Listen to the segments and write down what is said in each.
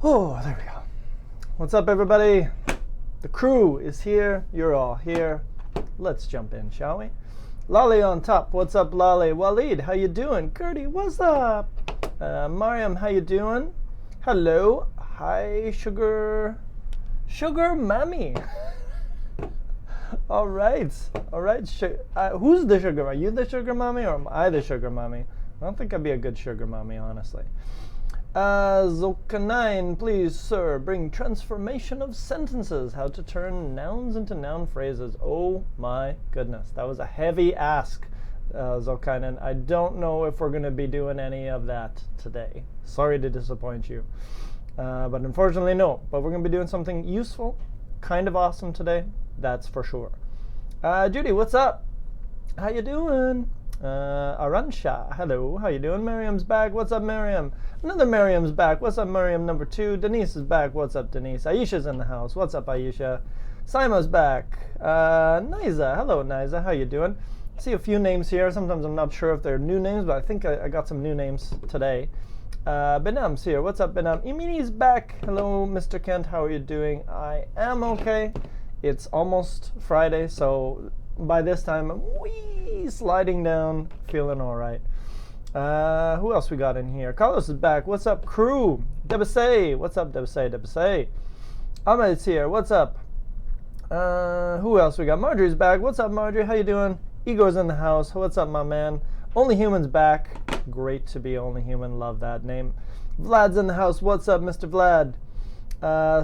Oh, there we go. What's up, everybody? The crew is here. You're all here. Let's jump in, shall we? Lolly on top. What's up, Lolly? Waleed, how you doing? Gertie, what's up? Mariam, how you doing? Hello. Hi, Sugar Mommy. All right. Who's the sugar? Are you the sugar mommy or am I the sugar mommy? I don't think I'd be a good sugar mommy, honestly. Zokanine, please, sir, bring transformation of sentences. How to turn nouns into noun phrases. Oh my goodness, that was a heavy ask, Zokanine. I don't know if we're going to be doing any of that today. Sorry to disappoint you. But unfortunately, no. But we're going to be doing something useful, kind of awesome today. That's for sure. Judy, what's up? How you doing? Aransha, hello. How you doing? Miriam's back. What's up, Miriam? Another Miriam's back. What's up, Miriam number 2? Denise is back. What's up, Denise? Aisha's in the house. What's up, Aisha? Sima's back. Niza, hello, Niza. How you doing? I see a few names here. Sometimes I'm not sure if they're new names, but I think I got some new names today. Benam's here. What's up, Benam? Imini's back. Hello, Mr. Kent. How are you doing? I am okay. It's almost Friday, so by this time I'm sliding down, feeling all right. Who else we got in here? Carlos is back. What's up, crew? Debasay. What's up, Debasay? Debasay. Ahmed's here. What's up? Who else we got? Marjorie's back. What's up, Marjorie? How you doing? Igor's in the house. What's up, my man? Only Human's back. Great to be Only Human. Love that name. Vlad's in the house. What's up, Mr. Vlad?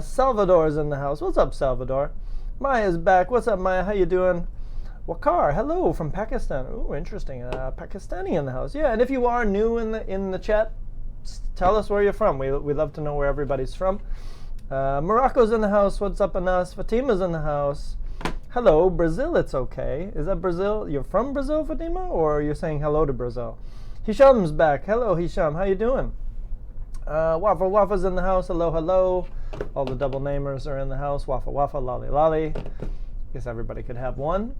Salvador's in the house. What's up, Salvador? Maya's back. What's up, Maya? How you doing? Wakar, hello from Pakistan. Ooh, interesting. Pakistani in the house. Yeah, and if you are new in the chat, tell us where you're from. We love to know where everybody's from. Morocco's in the house. What's up, Anas? Fatima's in the house. Hello, Brazil. It's okay. Is that Brazil? You're from Brazil, Fatima, or you're saying hello to Brazil? Hisham's back. Hello, Hisham. How you doing? Wafa's in the house. Hello, hello. All the double namers are in the house. Wafa, lolly, lolly. Guess everybody could have one.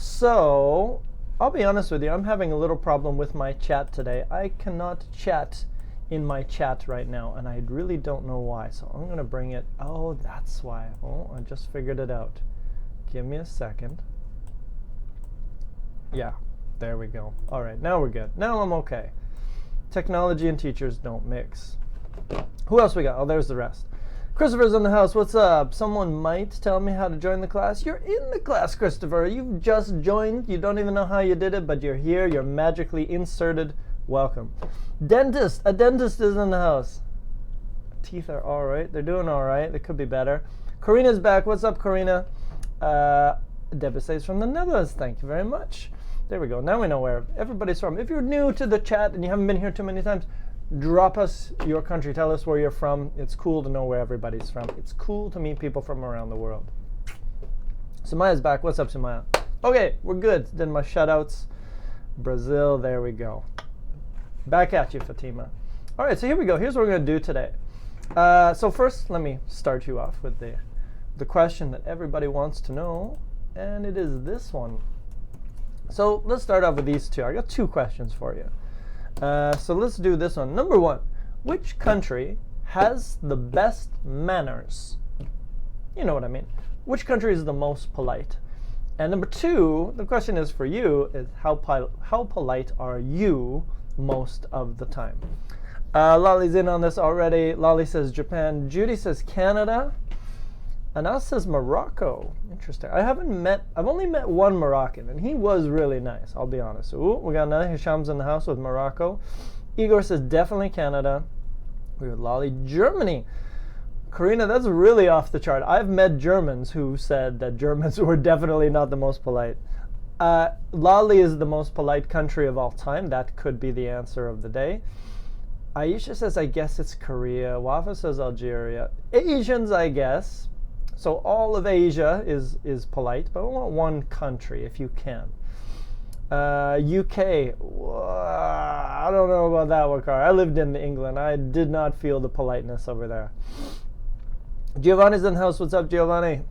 So, I'll be honest with you, I'm having a little problem with my chat today. I cannot chat in my chat right now, and I really don't know why. So I'm going to bring it. Oh, that's why. Oh, I just figured it out. Give me a second. Yeah, there we go. All right, now we're good. Now I'm okay. Technology and teachers don't mix. Who else we got? Oh, there's the rest. Christopher's in the house. What's up? Someone might tell me how to join the class. You're in the class, Christopher. You've just joined. You don't even know how you did it, but you're here. You're magically inserted. Welcome. Dentist. A dentist is in the house. Teeth are all right. They're doing all right. They could be better. Karina's back. What's up, Karina? Debasay's from the Netherlands. Thank you very much. There we go. Now we know where everybody's from. If you're new to the chat and you haven't been here too many times, drop us your country. Tell us where you're from. It's cool to know where everybody's from. It's cool to meet people from around the world. Sumaya's back. What's up, Sumaya? Okay, we're good. Did my shout-outs. Brazil, there we go. Back at you, Fatima. All right, so here we go. Here's what we're going to do today. So first, let me start you off with the question that everybody wants to know, and it is this one. So let's start off with these two. I got 2 questions for you. So let's do this one. Number 1, which country has the best manners? You know what I mean. Which country is the most polite? And number 2, the question is for you, is how polite are you most of the time? Lolly's in on this already. Lolly says Japan. Judy says Canada. Anas says Morocco. Interesting. I've only met one Moroccan, and he was really nice, I'll be honest. Ooh, we got another Hisham's in the house with Morocco. Igor says definitely Canada. We have Lolly, Germany. Karina, that's really off the chart. I've met Germans who said that Germans were definitely not the most polite. Lolly is the most polite country of all time. That could be the answer of the day. Aisha says, I guess it's Korea. Wafa says Algeria. Asians, I guess. So all of Asia is polite, but I want one country if you can. UK, I don't know about that one, Carl. I lived in England. I did not feel the politeness over there. Giovanni's in the house. What's up, Giovanni?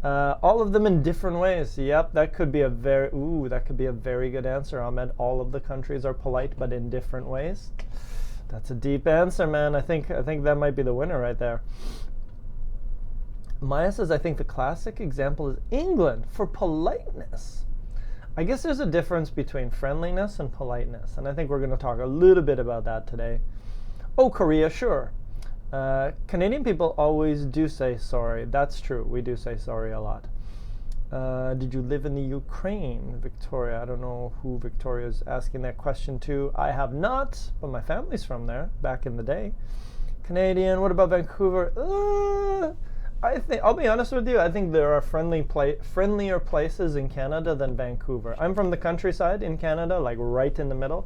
All of them in different ways. Yep, that could be a very good answer, Ahmed. All of the countries are polite, but in different ways. That's a deep answer, man. I think that might be the winner right there. Maya says, I think the classic example is England for politeness. I guess there's a difference between friendliness and politeness, and I think we're going to talk a little bit about that today. Oh, Korea, sure. Canadian people always do say sorry. That's true. We do say sorry a lot. Did you live in the Ukraine, Victoria? I don't know who Victoria is asking that question to. I have not, but my family's from there back in the day. Canadian, what about Vancouver? I think, I'll be honest with you, I think there are friendlier places in Canada than Vancouver. I'm from the countryside in Canada, like right in the middle.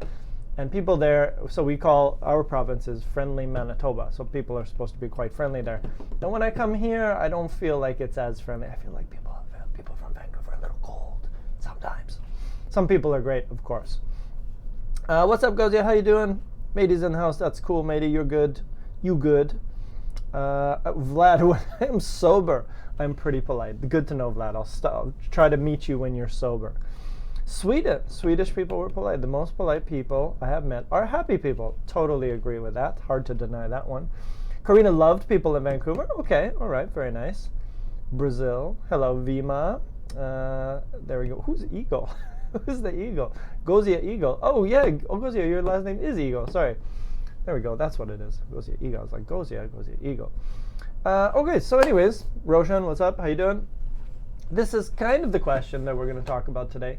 And people there, so we call our provinces friendly Manitoba. So people are supposed to be quite friendly there. And when I come here, I don't feel like it's as friendly. I feel like people from Vancouver are a little cold sometimes. Some people are great, of course. What's up, Gozia? How you doing? Matey's in the house. That's cool, Matey. You're good. You good. Vlad, when I'm sober, I'm pretty polite. Good to know, Vlad. I'll try to meet you when you're sober. Swedish people were polite. The most polite people I have met are happy people. Totally agree with that. Hard to deny that one. Karina loved people in Vancouver. Okay, all right, very nice. Brazil. Hello, Vima. There we go. Who's Eagle? Who's the Eagle? Gozia Eagle. Oh, yeah. Oh, Gozia, your last name is Eagle. Sorry. There we go. That's what it is. Gozia Eagle. I was like, Gozia Eagle. Okay, so anyways, Roshan, what's up? How you doing? This is kind of the question that we're going to talk about today.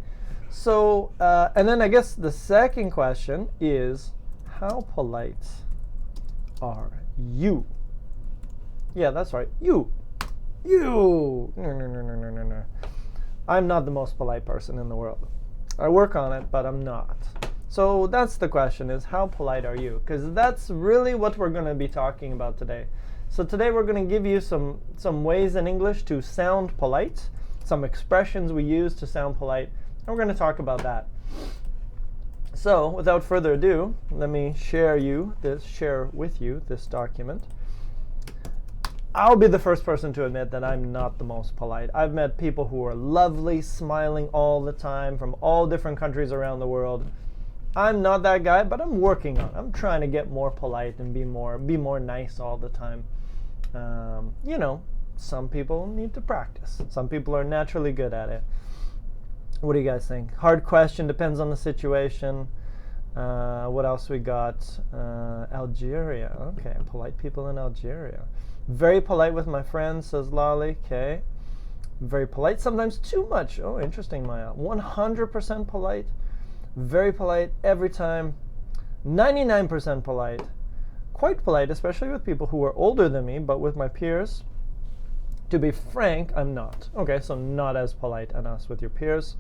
So, and then I guess the second question is, how polite are you? Yeah, that's right. You. No. I'm not the most polite person in the world. I work on it, but I'm not. So that's the question, is how polite are you? Because that's really what we're going to be talking about today. So today we're going to give you some ways in English to sound polite, some expressions we use to sound polite, and we're going to talk about that. So without further ado, let me share with you this document. I'll be the first person to admit that I'm not the most polite. I've met people who are lovely, smiling all the time from all different countries around the world. I'm not that guy, but I'm working on it. I'm trying to get more polite and be more nice all the time. You know, some people need to practice. Some people are naturally good at it. What do you guys think? Hard question, depends on the situation. What else we got? Algeria. Okay, polite people in Algeria. Very polite with my friends, says Lolly. Okay. Very polite, sometimes too much. Oh, interesting, Maya. 100% polite. Very polite every time. 99% polite. Quite polite, especially with people who are older than me, but with my peers, to be frank, I'm not. Okay, so not as polite as us with your peers.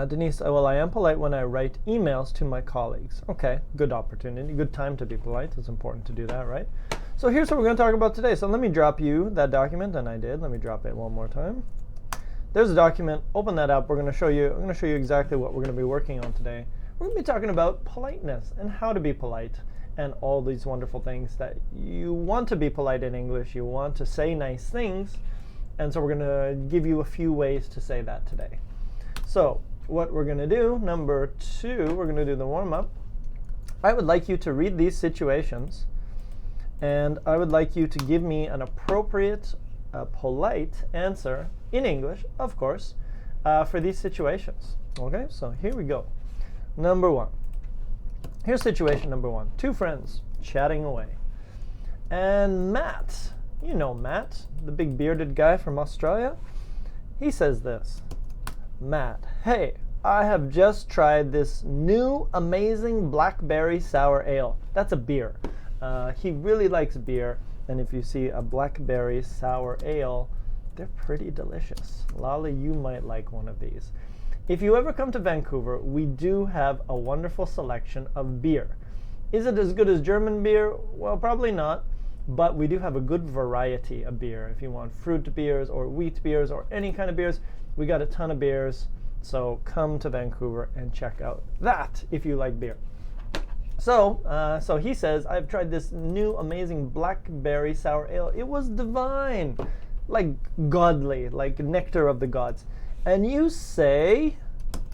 Denise, well, I am polite when I write emails to my colleagues. Okay, good opportunity, good time to be polite. It's important to do that, right? So here's what we're going to talk about today. So let me drop you that document, and I did. Let me drop it one more time. There's a document. Open that up. I'm going to show you exactly what we're going to be working on today. We're going to be talking about politeness and how to be polite and all these wonderful things that you want to be polite in English. You want to say nice things. And so we're going to give you a few ways to say that today. So what we're going to do, number 2, we're going to do the warm-up. I would like you to read these situations, and I would like you to give me an appropriate, polite answer in English, of course, for these situations. Okay, so here we go. Number 1. Here's situation number 1. 2 friends chatting away. And Matt, you know Matt, the big bearded guy from Australia, he says this. Matt, hey, I have just tried this new amazing blackberry sour ale. That's a beer. He really likes beer, and if you see a blackberry sour ale, they're pretty delicious. Lolly, you might like one of these. If you ever come to Vancouver, we do have a wonderful selection of beer. Is it as good as German beer? Well, probably not, but we do have a good variety of beer. If you want fruit beers or wheat beers or any kind of beers, we got a ton of beers, so come to Vancouver and check out that if you like beer. So he says, I've tried this new amazing blackberry sour ale. It was divine, like godly, like nectar of the gods. And you say,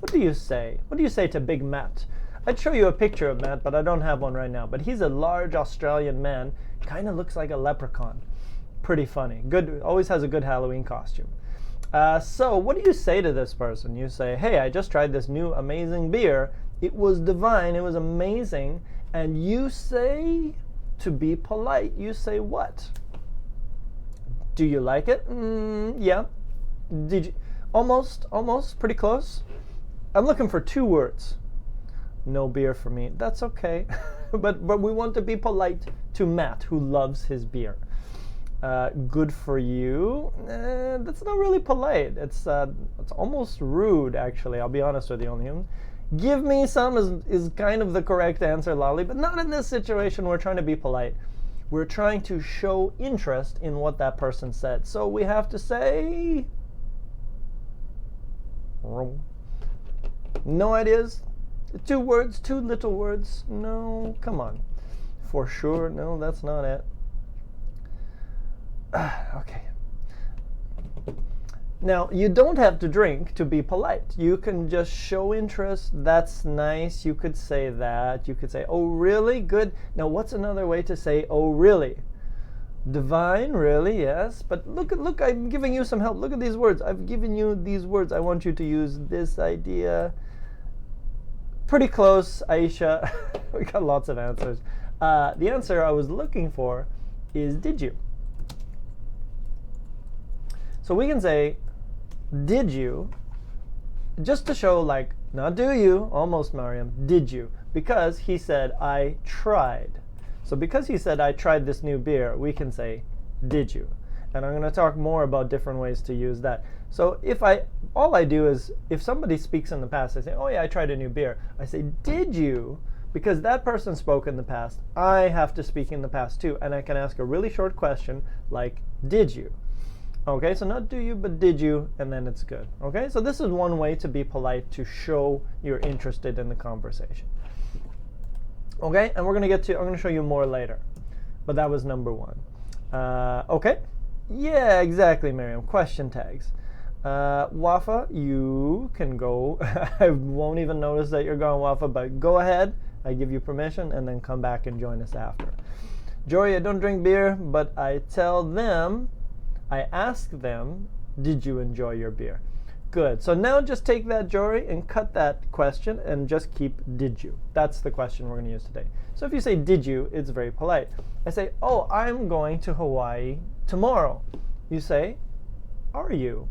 what do you say? What do you say to Big Matt? I'd show you a picture of Matt, but I don't have one right now. But he's a large Australian man, kind of looks like a leprechaun. Pretty funny. Good, always has a good Halloween costume. So what do you say to this person? You say, hey, I just tried this new amazing beer. It was divine, it was amazing. And you say, to be polite, you say what? Do you like it? Yeah. Did you? Almost, pretty close. I'm looking for 2 words. No beer for me. That's okay. but we want to be polite to Matt, who loves his beer. Good for you. That's not really polite. It's almost rude, actually. I'll be honest with you. Give me some is kind of the correct answer, Lolly, but not in this situation. We're trying to be polite. We're trying to show interest in what that person said. So we have to say... No ideas? 2 words, 2 little words? No, come on. For sure, no, that's not it. Okay. Now, you don't have to drink to be polite. You can just show interest. That's nice. You could say that. You could say, oh, really? Good. Now, what's another way to say, oh, really? Divine, really, yes. But look, I'm giving you some help. Look at these words. I've given you these words. I want you to use this idea. Pretty close, Aisha. We got lots of answers. The answer I was looking for is did you. So we can say, did you, just to show like, not do you, almost Mariam, did you? Because he said, I tried. So because he said, I tried this new beer, we can say, did you? And I'm going to talk more about different ways to use that. So all I do is, if somebody speaks in the past, I say, oh yeah, I tried a new beer. I say, did you? Because that person spoke in the past, I have to speak in the past too. And I can ask a really short question like, did you? Okay, so not do you, but did you, and then it's good. Okay, so this is one way to be polite, to show you're interested in the conversation. Okay, and I'm going to show you more later. But that was number 1. Okay, yeah, exactly, Miriam. Question tags. Wafa, you can go. I won't even notice that you're gone, Wafa, but go ahead. I give you permission, and then come back and join us after. Jory, I don't drink beer, but I ask them, did you enjoy your beer? Good. So now just take that, Jory, and cut that question and just keep did you. That's the question we're going to use today. So if you say did you, it's very polite. I say, oh, I'm going to Hawaii tomorrow. You say, are you?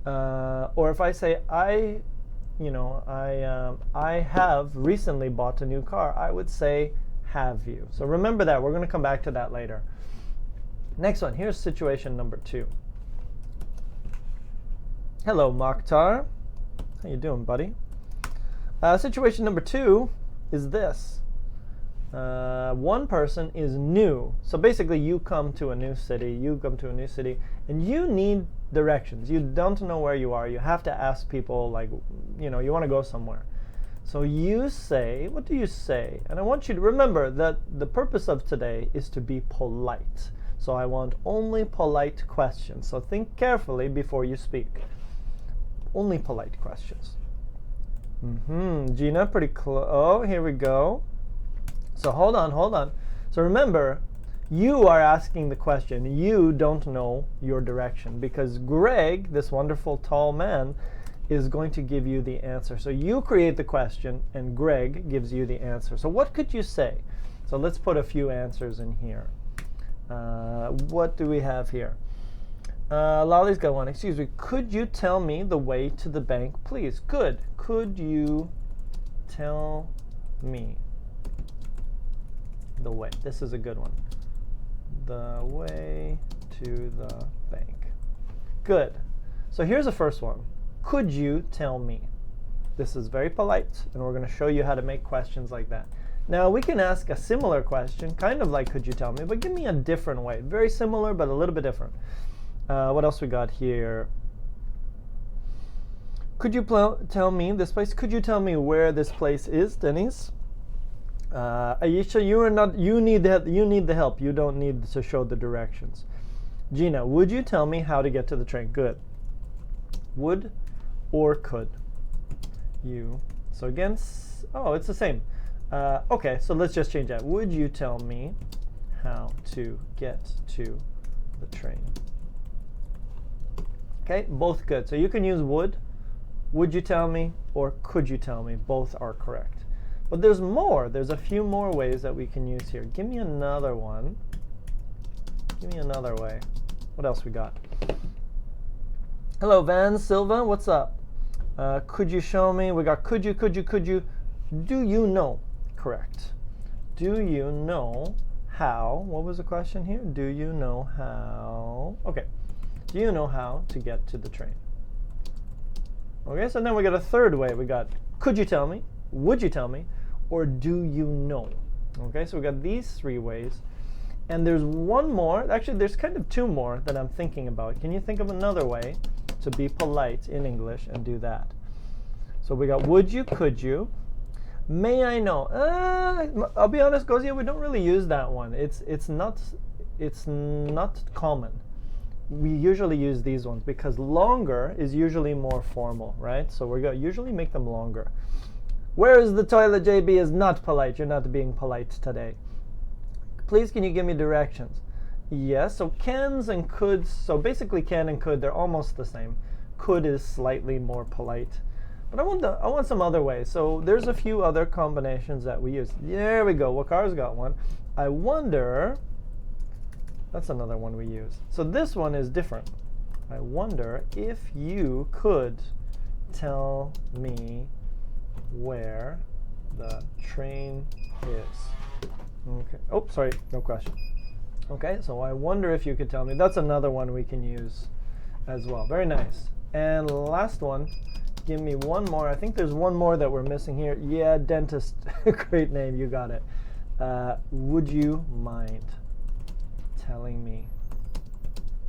Or if I say, I have recently bought a new car, I would say, have you? So remember that. We're going to come back to that later. Next one, here's situation number 2. Hello, Mokhtar. How you doing, buddy? Situation number 2 is this. One person is new. So basically, you come to a new city, and you need directions. You don't know where you are. You have to ask people, like, you want to go somewhere. So you say, what do you say? And I want you to remember that the purpose of today is to be polite. So I want only polite questions. So think carefully before you speak. Only polite questions. Gina, pretty close. Oh, here we go. So hold on. So remember, you are asking the question. You don't know your direction because Greg, this wonderful tall man, is going to give you the answer. So you create the question and Greg gives you the answer. So what could you say? So let's put a few answers in here. What do we have here? Lolly's got one. Excuse me. Could you tell me the way to the bank, please? Good. Could you tell me the way? This is a good one. The way to the bank. Good. So here's the first one. Could you tell me? This is very polite, and we're going to show you how to make questions like that. Now, we can ask a similar question, kind of like, could you tell me, but give me a different way. Very similar, but a little bit different. What else we got here? Could you tell me this place? Could you tell me where this place is, Denise? Aisha, you need the help. You don't need to show the directions. Gina, would you tell me how to get to the train? Good. Would or could you So again, oh, it's the same. Okay, so let's just change that. Would you tell me how to get to the train? Okay, both good. So you can use would you tell me, or could you tell me? Both are correct. But there's more. There's a few more ways that we can use here. Give me another one. Give me another way. What else we got? Hello, Van Silva. What's up? Could you show me? We got could you. Do you know? Correct. Do you know how? What was the question here? Do you know how? Okay. Do you know how to get to the train? Okay, so then we got a third way. We got could you tell me? Would you tell me? Or do you know? Okay, so we got these three ways. And there's one more. Actually, there's kind of two more that I'm thinking about. Can you think of another way to be polite in English and do that? So we got would you, could you, may I know. I'll be honest, Gozia, we don't really use that one. It's not common. We usually use these ones because longer is usually more formal, right? So we're going to usually make them longer. Where is the toilet, JB? Is not polite. You're not being polite today. Please, can you give me directions? Yes, so cans and coulds, so basically can and could, they're almost the same. Could is slightly more polite. But I want some other ways. So there's a few other combinations that we use. There we go. Wakar's got one. I wonder, that's another one we use. So this one is different. I wonder if you could tell me where the train is. Okay. Oh, sorry, no question. Okay, so I wonder if you could tell me. That's another one we can use as well. Very nice. And last one, give me one more. I think there's one more that we're missing here. Yeah, dentist. Great name, you got it. Would you mind telling me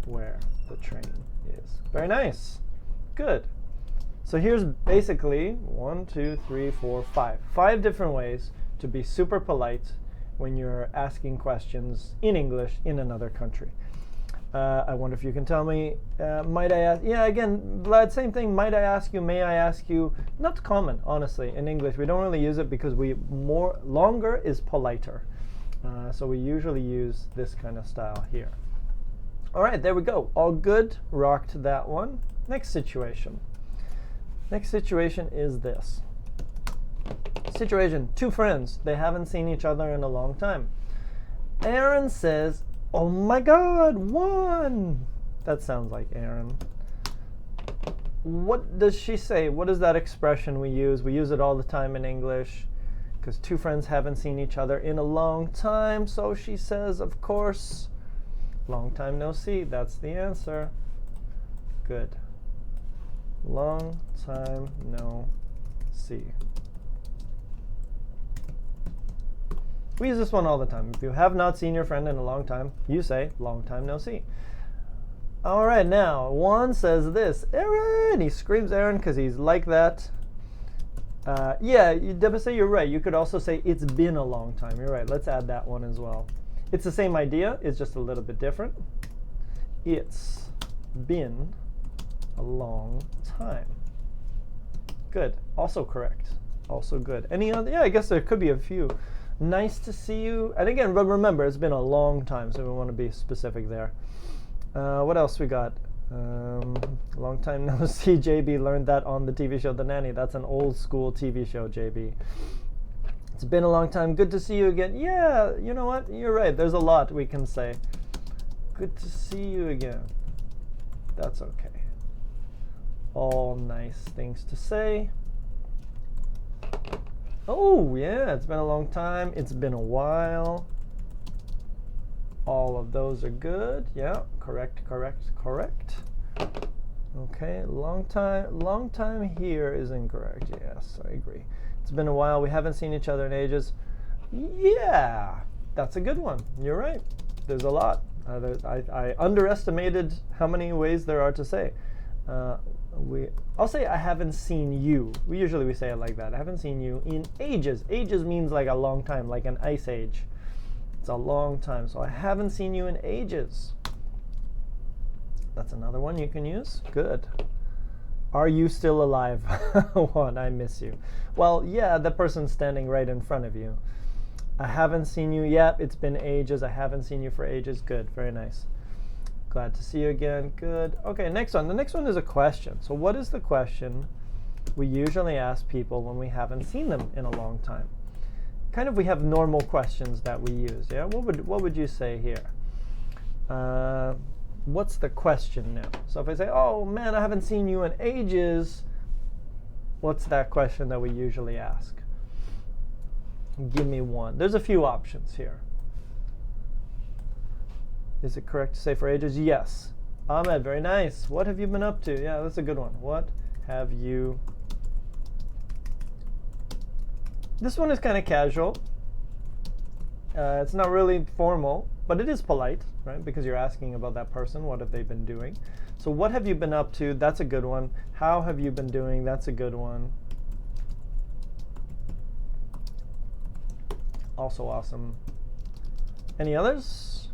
where the train is? Very nice. Good. So here's basically 1, 2, 3, 4, 5. 5 different ways to be super polite when you're asking questions in English in another country. I wonder if you can tell me, might I ask? Yeah, again, Vlad, same thing. Might I ask you? May I ask you? Not common, honestly, in English. We don't really use it because longer is politer. So we usually use this kind of style here. All right, there we go. All good. Rocked that one. Next situation. Next situation is this. Situation, 2 friends. They haven't seen each other in a long time. Aaron says, oh my God, 1. That sounds like Aaron. What does she say? What is that expression we use? We use it all the time in English because 2 friends haven't seen each other in a long time. So she says, of course, long time no see. That's the answer. Good. Long time no see. We use this one all the time. If you have not seen your friend in a long time, you say, long time no see. All right, now, 1 says this. Aaron! He screams Aaron because he's like that. Yeah, Debase, you're right. You could also say, it's been a long time. You're right. Let's add that one as well. It's the same idea. It's just a little bit different. It's been a long time. Good. Also correct. Also good. Any other? Yeah, I guess there could be a few. Nice to see you. And again, remember, it's been a long time, so we want to be specific there. What else we got? Long time no see. JB learned that on the TV show The Nanny. That's an old school TV show, JB. It's been a long time. Good to see you again. Yeah, you know what? You're right. There's a lot we can say. Good to see you again. That's okay. All nice things to say. Oh, yeah, it's been a long time. It's been a while. All of those are good. Yeah, correct, correct, correct. Okay, long time here is incorrect. Yes, I agree. It's been a while. We haven't seen each other in ages. Yeah, that's a good one. You're right. There's a lot. I underestimated how many ways there are to say. I'll say I haven't seen you. We say it like that. I haven't seen you in ages. Ages means like a long time, like an ice age. It's a long time. So I haven't seen you in ages. That's another one you can use. Good. Are you still alive? One, I miss you. Well, yeah, the person's standing right in front of you. I haven't seen you yet. It's been ages. I haven't seen you for ages. Good, very nice. Glad to see you again. Good. Okay, next one. The next one is a question. So what is the question we usually ask people when we haven't seen them in a long time? Kind of, we have normal questions that we use. Yeah. What would you say here? What's the question now? So if I say, "Oh man, I haven't seen you in ages," what's that question that we usually ask? Give me one. There's a few options here. Is it correct to say for ages? Yes. Ahmed, very nice. What have you been up to? Yeah, that's a good one. What have you? This one is kind of casual. It's not really formal, but it is polite, right? Because you're asking about that person. What have they been doing? So what have you been up to? That's a good one. How have you been doing? That's a good one. Also awesome. Any others?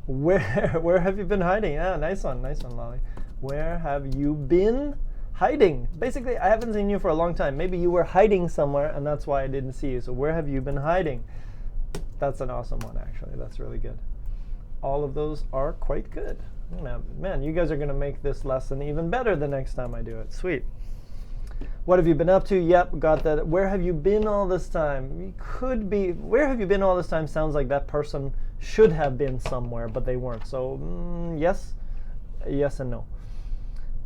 Where have you been hiding? Ah, nice one, Lolly. Where have you been hiding? Basically, I haven't seen you for a long time. Maybe you were hiding somewhere, and that's why I didn't see you. So where have you been hiding? That's an awesome one, actually. That's really good. All of those are quite good. Man, you guys are going to make this lesson even better the next time I do it. Sweet. What have you been up to? Yep, got that. Where have you been all this time? You could be, where have you been all this time sounds like that person should have been somewhere, but they weren't. So, yes and no.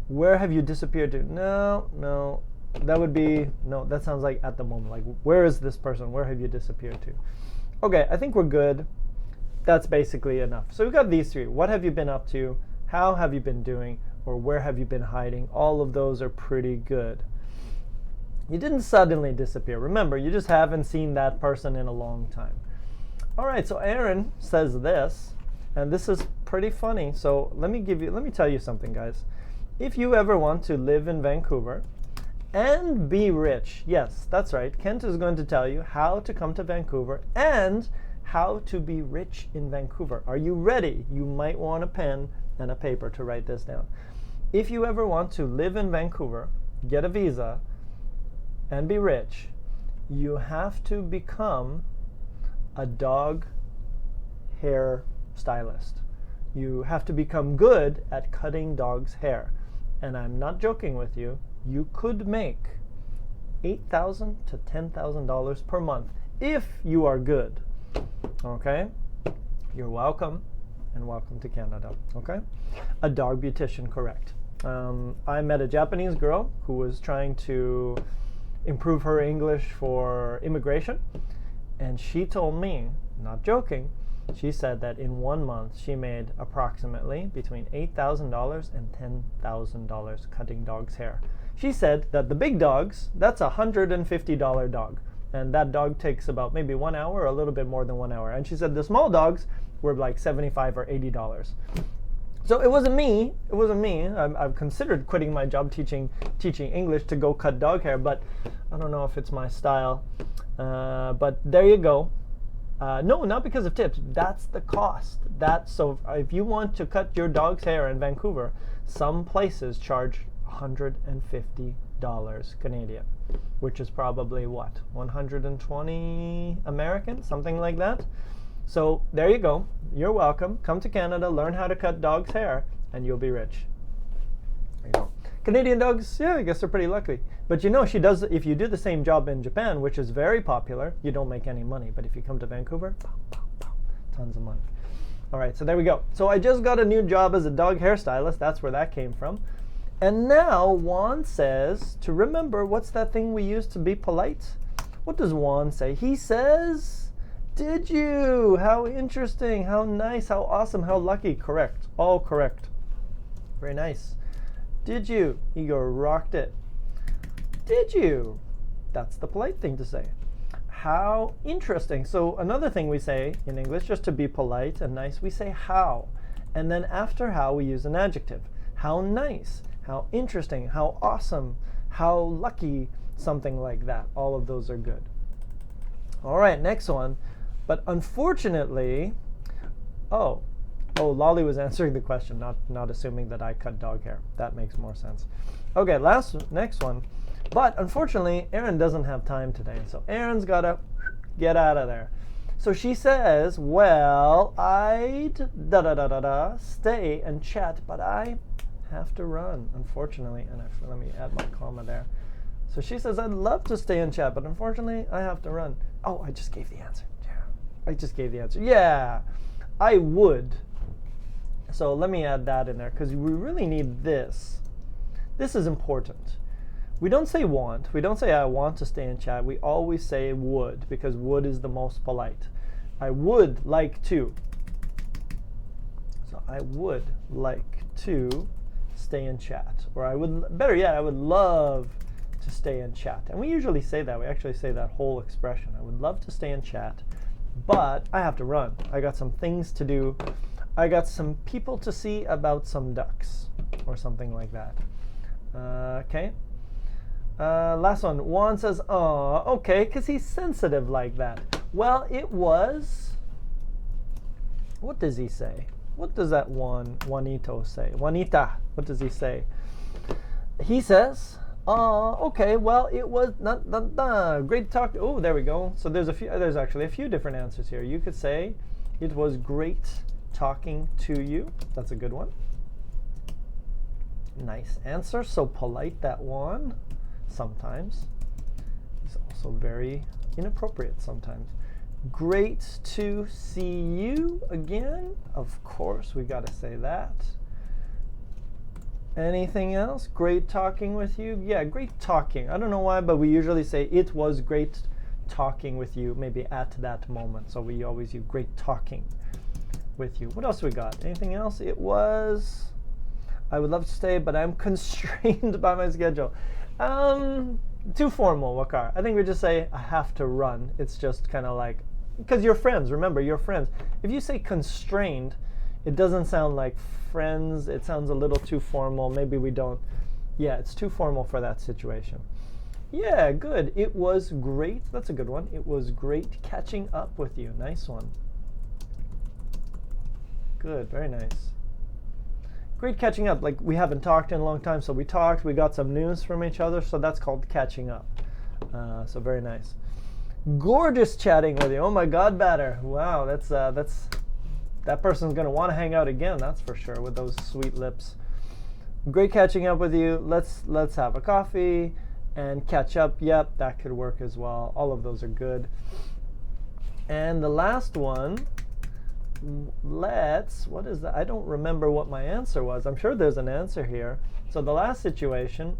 Where have you disappeared to? No. That would be, no, that sounds like at the moment. Like, where is this person? Where have you disappeared to? Okay, I think we're good. That's basically enough. So we've got these three. What have you been up to? How have you been doing? Or where have you been hiding? All of those are pretty good. You didn't suddenly disappear. Remember, you just haven't seen that person in a long time. All right, so Aaron says this, and this is pretty funny. So let me tell you something, guys. If you ever want to live in Vancouver and be rich, yes, that's right. Kent is going to tell you how to come to Vancouver and how to be rich in Vancouver. Are you ready? You might want a pen and a paper to write this down. If you ever want to live in Vancouver, get a visa, and be rich, you have to become a dog hair stylist. You have to become good at cutting dogs' hair. And I'm not joking with you. You could make $8,000 to $10,000 per month if you are good. Okay? You're welcome, and welcome to Canada. Okay? A dog beautician, correct. I met a Japanese girl who was trying to improve her English for immigration, and she told me, not joking, she said that in 1 month she made approximately between $8,000 and $10,000 cutting dogs' hair. She said that the big dogs, that's a $150 dog, and that dog takes about maybe 1 hour or a little bit more than 1 hour. And she said the small dogs were like $75 or $80. So it wasn't me. I've considered quitting my job teaching English to go cut dog hair, but I don't know if it's my style. But there you go. No, not because of tips. That's the cost. So if you want to cut your dog's hair in Vancouver, some places charge $150 Canadian, which is probably what, 120 American, something like that. So there you go. You're welcome. Come to Canada, learn how to cut dogs' hair, and you'll be rich. There you go. Canadian dogs, yeah, I guess they're pretty lucky. But you know, if you do the same job in Japan, which is very popular, you don't make any money. But if you come to Vancouver, tons of money. All right, so there we go. So I just got a new job as a dog hairstylist. That's where that came from. And now Juan says to remember, what's that thing we use to be polite? What does Juan say? He says, did you? How interesting, how nice, how awesome, how lucky. Correct, all correct. Very nice. Did you? Igor rocked it. Did you? That's the polite thing to say. How interesting. So another thing we say in English, just to be polite and nice, we say how. And then after how, we use an adjective. How nice, how interesting, how awesome, how lucky, something like that. All of those are good. All right, next one. But unfortunately, Oh, Lolly was answering the question, not assuming that I cut dog hair. That makes more sense. Okay, next one. But unfortunately, Erin doesn't have time today, so Erin's got to get out of there. So she says, well, I'd stay and chat, but I have to run, unfortunately. And actually, let me add my comma there. So she says, I'd love to stay and chat, but unfortunately, I have to run. Oh, I just gave the answer. Yeah, I just gave the answer. Yeah, I would. So let me add that in there, because we really need this. This is important. We don't say want. We don't say I want to stay and chat. We always say would, because would is the most polite. I would like to. So I would like to stay and chat. Or I would, better yet, I would love to stay and chat. And we usually say that. We actually say that whole expression. I would love to stay and chat, but I have to run. I got some things to do. I got some people to see about some ducks, or something like that. Okay. Last one. Juan says, oh, okay, because he's sensitive like that. Well, it was, what does he say? What does that Juanito say? Juanita, what does he say? He says, okay, well, it was great talk. Oh, there we go. So there's actually a few different answers here. You could say, it was great talking to you. That's a good one. Nice answer. So polite, that one. Sometimes. It's also very inappropriate sometimes. Great to see you again. Of course, we got to say that. Anything else? Great talking with you. Yeah, great talking. I don't know why, but we usually say it was great talking with you, maybe at that moment. So we always use great talking with you. What else we got? Anything else? It was, I would love to stay, but I'm constrained by my schedule. Too formal, Wakar. I think we just say I have to run. It's just kind of like, because you're friends, remember, you're friends. If you say constrained, it doesn't sound like friends. It sounds a little too formal. Maybe we don't. Yeah, it's too formal for that situation. Yeah, good. It was great. That's a good one. It was great catching up with you. Nice one. Good, very nice. Great catching up. Like, we haven't talked in a long time, so we talked. We got some news from each other, so that's called catching up. So very nice. Gorgeous chatting with you. Oh my God, Batter. Wow, that person's gonna want to hang out again. That's for sure, with those sweet lips. Great catching up with you. Let's have a coffee and catch up. Yep, that could work as well. All of those are good. And the last one. What is that? I don't remember what my answer was. I'm sure there's an answer here. So the last situation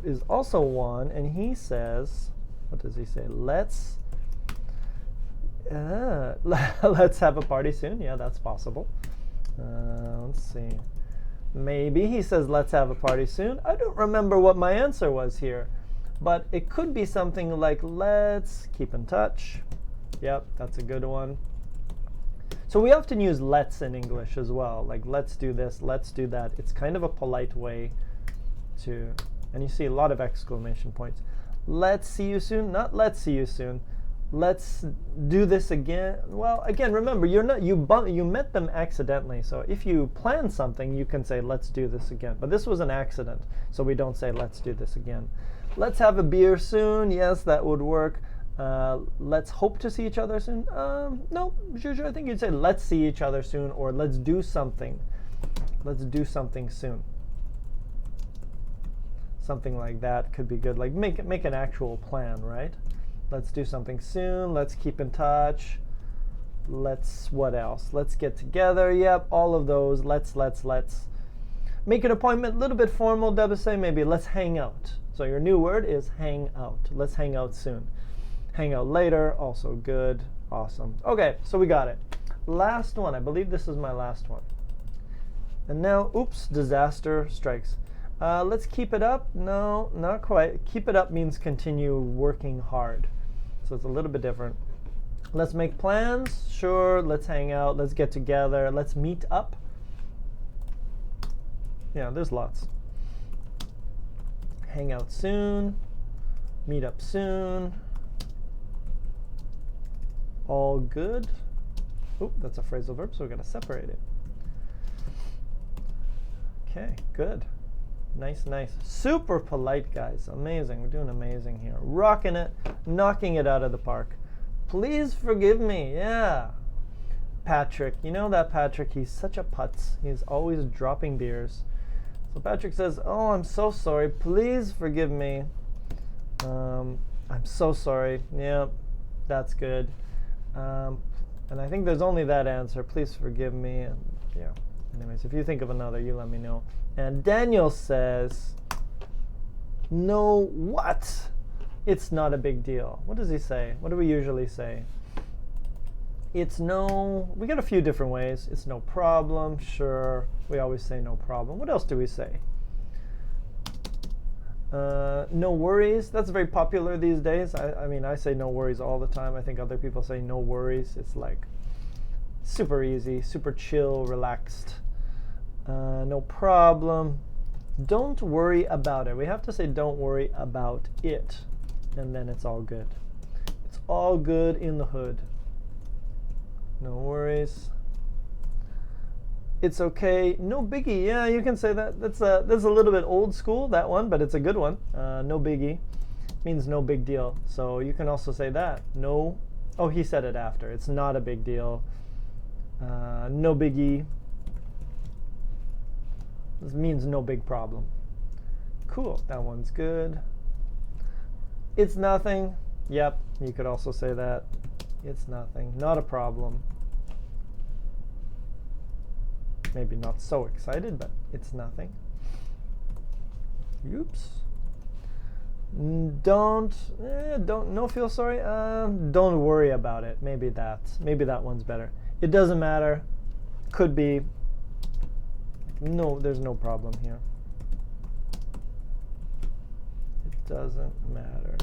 is also one, and he says, what does he say? Let's have a party soon. Yeah, that's possible. Let's see. Maybe he says, let's have a party soon. I don't remember what my answer was here, but it could be something like, let's keep in touch. Yep, that's a good one. So we often use let's in English as well, like let's do this, let's do that. It's kind of a polite way to, and you see a lot of exclamation points. Let's see you soon, not let's see you soon. Let's do this again. Well, again, remember, you met them accidentally. So if you plan something, you can say let's do this again. But this was an accident, so we don't say let's do this again. Let's have a beer soon. Yes, that would work. Let's hope to see each other soon. No, sure, I think you'd say let's see each other soon, or let's do something. Let's do something soon. Something like that could be good. Like make an actual plan, right? Let's do something soon. Let's keep in touch. What else? Let's get together. Yep, all of those. Let's. Make an appointment, a little bit formal. Deb say maybe let's hang out. So your new word is hang out. Let's hang out soon. Hang out later, also good. Awesome. Okay, so we got it. Last one. I believe this is my last one. And now, oops, disaster strikes. Let's keep it up. No, not quite. Keep it up means continue working hard. So it's a little bit different. Let's make plans. Sure, let's hang out. Let's get together. Let's meet up. Yeah, there's lots. Hang out soon. Meet up soon. All good. Oop, that's a phrasal verb, so we're going to separate it. Okay, good. Nice, nice. Super polite, guys. Amazing. We're doing amazing here. Rocking it, knocking it out of the park. Please forgive me. Yeah. Patrick. You know that Patrick, he's such a putz. He's always dropping beers. So Patrick says, oh, I'm so sorry. Please forgive me. I'm so sorry. Yeah, that's good. And I think there's only that answer. Please forgive me. And yeah. Anyways, if you think of another, you let me know. And Daniel says, no, what? It's not a big deal. What does he say? What do we usually say? It's no, we got a few different ways. It's no problem, sure. We always say no problem. What else do we say? No worries. That's very popular these days. I mean, I say no worries all the time. I think other people say no worries. It's like super easy, super chill, relaxed. No problem. Don't worry about it. We have to say don't worry about it. And then it's all good. It's all good in the hood. No worries. It's okay. No biggie. Yeah, you can say that. That's a little bit old school, that one, but it's a good one. No biggie means no big deal. So you can also say that. No. Oh, he said it after. It's not a big deal. No biggie. This means no big problem. Cool. That one's good. It's nothing. Yep. You could also say that. It's nothing. Not a problem. Maybe not so excited, but it's nothing. Oops. No feel sorry. Don't worry about it. Maybe that one's better. It doesn't matter. Could be. No, there's no problem here. It doesn't matter.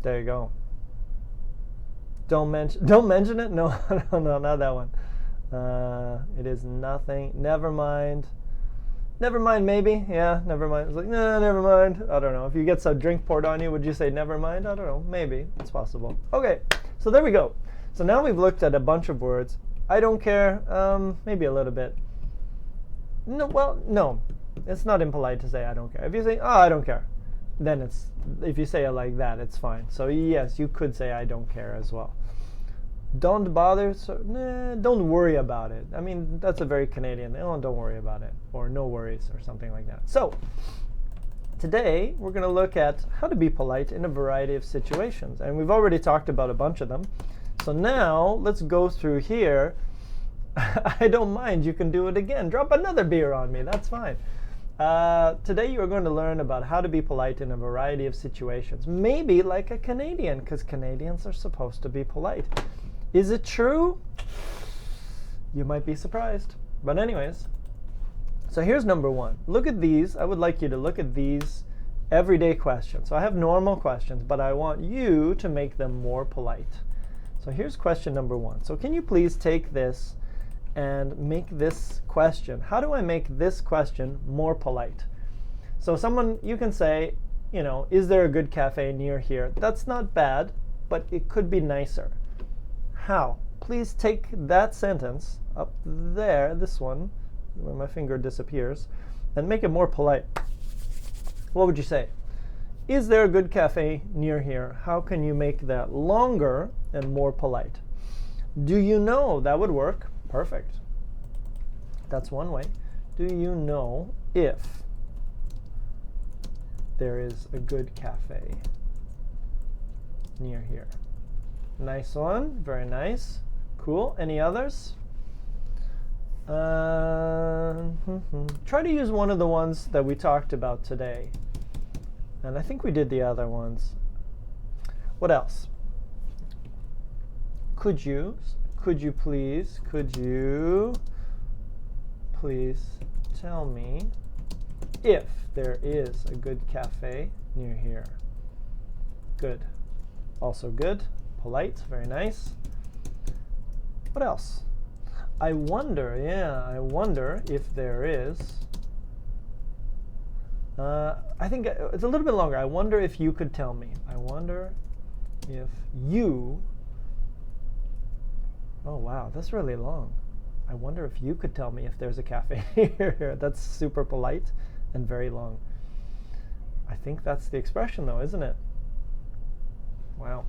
There you go. Don't mention it. No, no, not that one. It is nothing. Never mind. Never mind, maybe. Yeah, never mind. It's like, no, never mind. I don't know. If you get some drink poured on you, would you say never mind? I don't know. Maybe. It's possible. Okay, so there we go. So now we've looked at a bunch of words. I don't care. Maybe a little bit. No, well, no. It's not impolite to say I don't care. If you say, oh, I don't care, then it's, if you say it like that, it's fine. So yes, you could say I don't care as well. Don't bother, so, nah, don't worry about it. I mean, that's a very Canadian, oh, don't worry about it, or no worries, or something like that. So, today, we're going to look at how to be polite in a variety of situations. And we've already talked about a bunch of them. So now, let's go through here. I don't mind, you can do it again. Drop another beer on me, that's fine. Today you are going to learn about how to be polite in a variety of situations. Maybe like a Canadian, because Canadians are supposed to be polite. Is it true? You might be surprised. But anyways, so here's number one. Look at these. I would like you to look at these everyday questions. So I have normal questions, but I want you to make them more polite. So here's question number one. So can you please take this and make this question? How do I make this question more polite? So you can say, you know, is there a good cafe near here? That's not bad, but it could be nicer. How? Please take that sentence up there, this one, where my finger disappears, and make it more polite. What would you say? Is there a good cafe near here? How can you make that longer and more polite? Do you know? That would work. Perfect. That's one way. Do you know if there is a good cafe near here? Nice one. Very nice. Cool. Any others? Try to use one of the ones that we talked about today. And I think we did the other ones. What else? Could you please tell me if there is a good cafe near here? Good. Also good. Polite. Very nice. What else? I wonder if there is. I think it's a little bit longer. I wonder if you could tell me. I wonder if you could tell me if there is a good cafe near here. Good. Also good. Polite. Very nice. What else? I wonder if there is. I think it's a little bit longer. I wonder if you could tell me. I wonder if you could tell me. I wonder if you could tell me. I wonder if you could tell me. I wonder if you could tell me. I wonder if Oh, wow, that's really long. I wonder if you could tell me if there's a cafe here. That's super polite and very long. I think that's the expression, though, isn't it? Wow.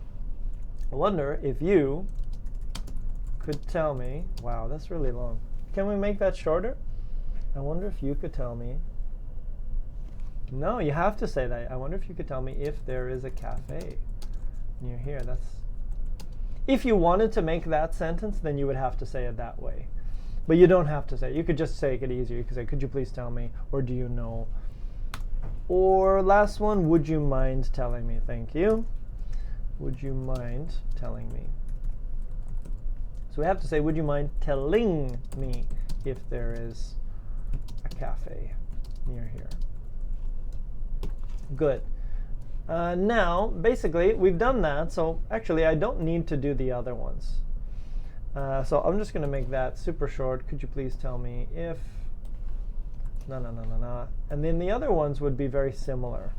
I wonder if you could tell me. Wow, that's really long. Can we make that shorter? I wonder if you could tell me. No, you have to say that. I wonder if you could tell me if there is a cafe near here. That's. If you wanted to make that sentence, then you would have to say it that way. But you don't have to say it. You could just say it easier. You could say, could you please tell me? Or do you know? Or last one, would you mind telling me? Thank you. Would you mind telling me? So we have to say, would you mind telling me if there is a cafe near here? Good. Now, basically, we've done that. So actually, I don't need to do the other ones. So I'm just going to make that super short. Could you please tell me if... No. And then the other ones would be very similar.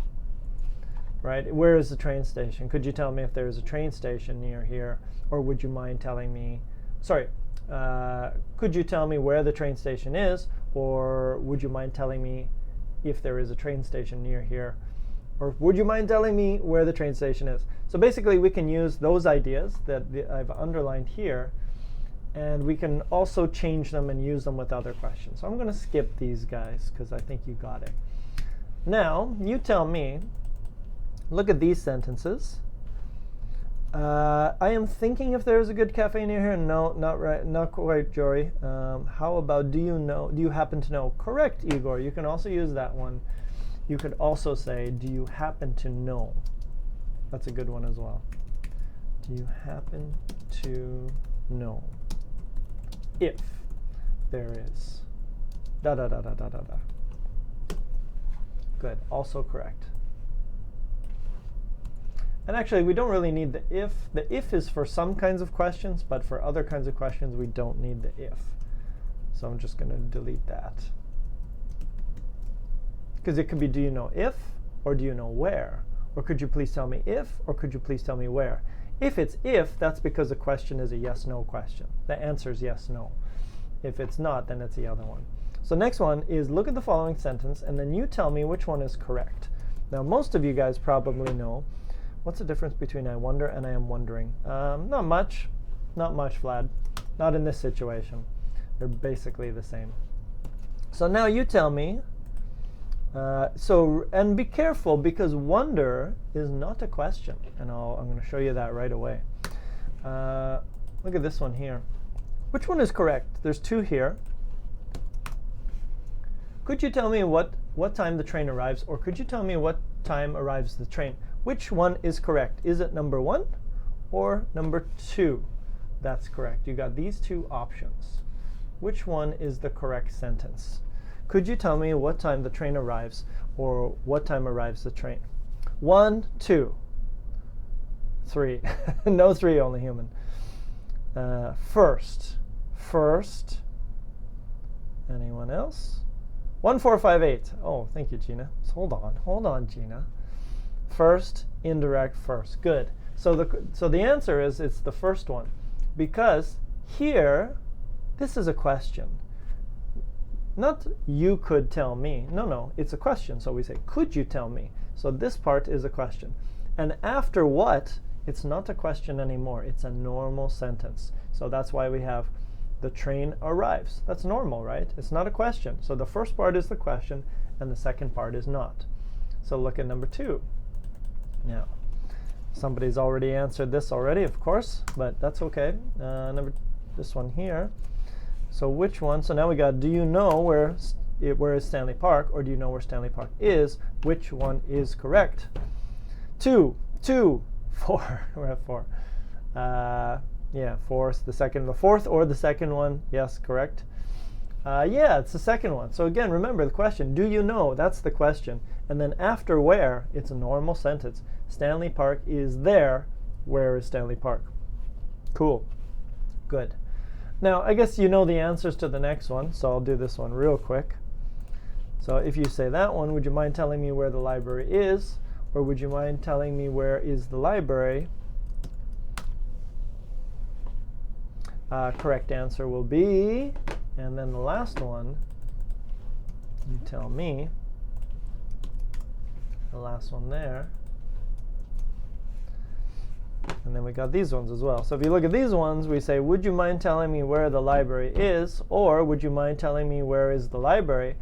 Right? Where is the train station? Could you tell me if there is a train station near here? Or would you mind telling me... Sorry. Could you tell me where the train station is? Or would you mind telling me if there is a train station near here? Or would you mind telling me where the train station is? So basically, we can use those ideas that I've underlined here, and we can also change them and use them with other questions. So I'm going to skip these guys because I think you got it. Now, you tell me, look at these sentences. I am thinking if there's a good cafe near here. No, not right, not quite, Jory. How about do you know? Do you happen to know? Correct, Igor. You can also use that one. You could also say, do you happen to know? That's a good one as well. Do you happen to know if there is da da da da da da da? Good, also correct. And actually, we don't really need the if. The if is for some kinds of questions, but for other kinds of questions, we don't need the if. So I'm just going to delete that. Because it could be, do you know if, or do you know where? Or could you please tell me if, or could you please tell me where? If it's if, that's because the question is a yes-no question. The answer is yes, no. If it's not, then it's the other one. So next one is look at the following sentence, and then you tell me which one is correct. Now, most of you guys probably know. What's the difference between I wonder and I am wondering? Not much. Not much, Vlad. Not in this situation. They're basically the same. So now you tell me. And be careful, because wonder is not a question. And I'm going to show you that right away. Look at this one here. Which one is correct? There's two here. Could you tell me what time the train arrives? Or could you tell me what time arrives the train? Which one is correct? Is it number 1 or number 2? That's correct. You got these two options. Which one is the correct sentence? Could you tell me what time the train arrives, or what time arrives the train? 1, 2, 3. No 3, only human. First. Anyone else? 1, 4, 5, 8. Oh, thank you, Gina. So hold on, Gina. First, indirect, first. Good. So the answer is it's the first one, because here, this is a question. Not you could tell me. No, it's a question. So we say, could you tell me? So this part is a question. And after what, it's not a question anymore. It's a normal sentence. So that's why we have the train arrives. That's normal, right? It's not a question. So the first part is the question, and the second part is not. So look at number 2. Now, somebody's already answered this already, of course, but that's okay. This one here. So which one? So now we got, do you know where is Stanley Park, or do you know where Stanley Park is? Which one is correct? 2, 4. We're at 4. Yeah, fourth, the fourth or the second one. Yes, correct. Yeah, it's the second one. So again, remember the question, do you know? That's the question. And then after where, it's a normal sentence. Stanley Park is there. Where is Stanley Park? Cool. Good. Now, I guess you know the answers to the next one, so I'll do this one real quick. So if you say that one, would you mind telling me where the library is? Or would you mind telling me where is the library? correct answer will be, and then the last one, you tell me, the last one there. And then we got these ones as well. So if you look at these ones, we say, would you mind telling me where the library is? Or would you mind telling me where is the library?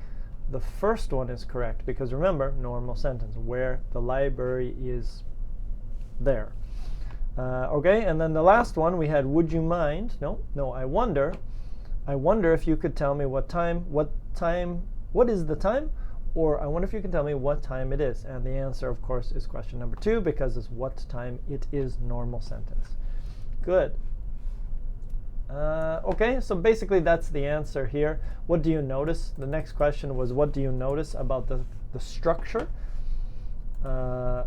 The first one is correct because remember, normal sentence, where the library is there. Okay, and then the last one we had, would you mind? No, I wonder if you could tell me what is the time? Or I wonder if you can tell me what time it is. And the answer, of course, is question number 2 because it's what time it is, normal sentence. Good. Okay, so basically that's the answer here. What do you notice? The next question was, what do you notice about the structure of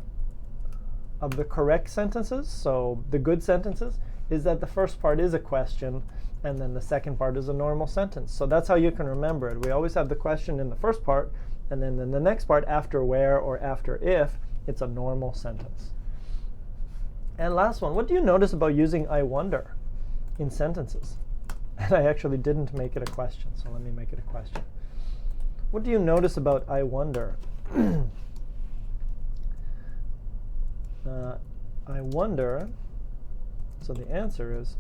the correct sentences? So the good sentences is that the first part is a question, and then the second part is a normal sentence. So that's how you can remember it. We always have the question in the first part, and then in the next part, after where or after if, it's a normal sentence. And last one, what do you notice about using I wonder in sentences? And I actually didn't make it a question, so let me make it a question. What do you notice about I wonder? I wonder, so the answer is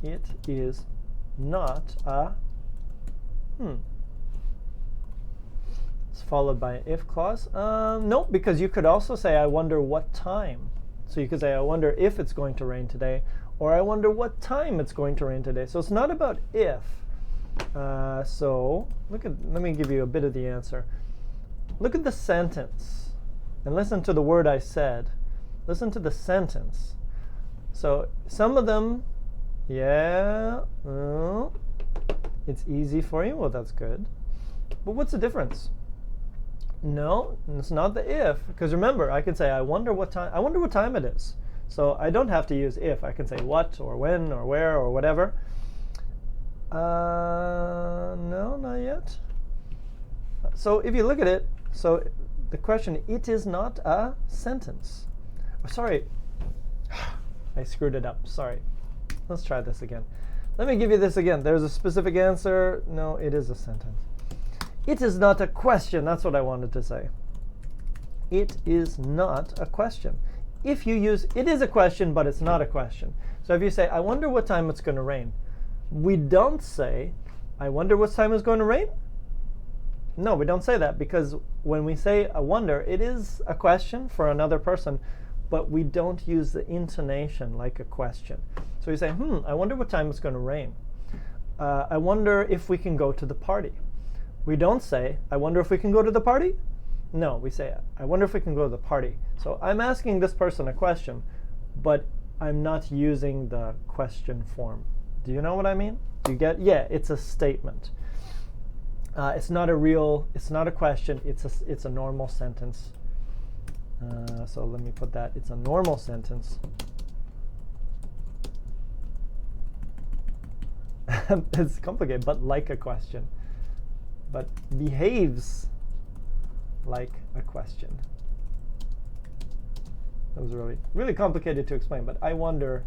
it is not a It's followed by an if clause. No, because you could also say, I wonder what time. So you could say, I wonder if it's going to rain today, or I wonder what time it's going to rain today. So it's not about if. So let me give you a bit of the answer. Look at the sentence and listen to the word I said. Listen to the sentence. So some of them, yeah, it's easy for you. Well, that's good. But what's the difference? No, it's not the if, because remember, I can say, I wonder what time it is. So I don't have to use if. I can say what, or when, or where, or whatever. No, not yet. So if you look at it, so the question, it is not a sentence. Oh, sorry, I screwed it up. Sorry. Let's try this again. Let me give you this again. There's a specific answer. No, it is a sentence. It is not a question. That's what I wanted to say. It is not a question. If you use, it is a question, but it's not a question. So if you say, I wonder what time it's going to rain, we don't say, I wonder what time it's going to rain. No, we don't say that, because when we say I wonder, it is a question for another person, but we don't use the intonation like a question. So you say, I wonder what time it's going to rain. I wonder if we can go to the party. We don't say, I wonder if we can go to the party. No, we say, I wonder if we can go to the party. So I'm asking this person a question, but I'm not using the question form. Do you know what I mean? Do you get? Yeah, it's a statement. It's not a question. It's a normal sentence. So let me put that. It's a normal sentence. It's complicated, but like a question. But behaves like a question. That was really complicated to explain, but I wonder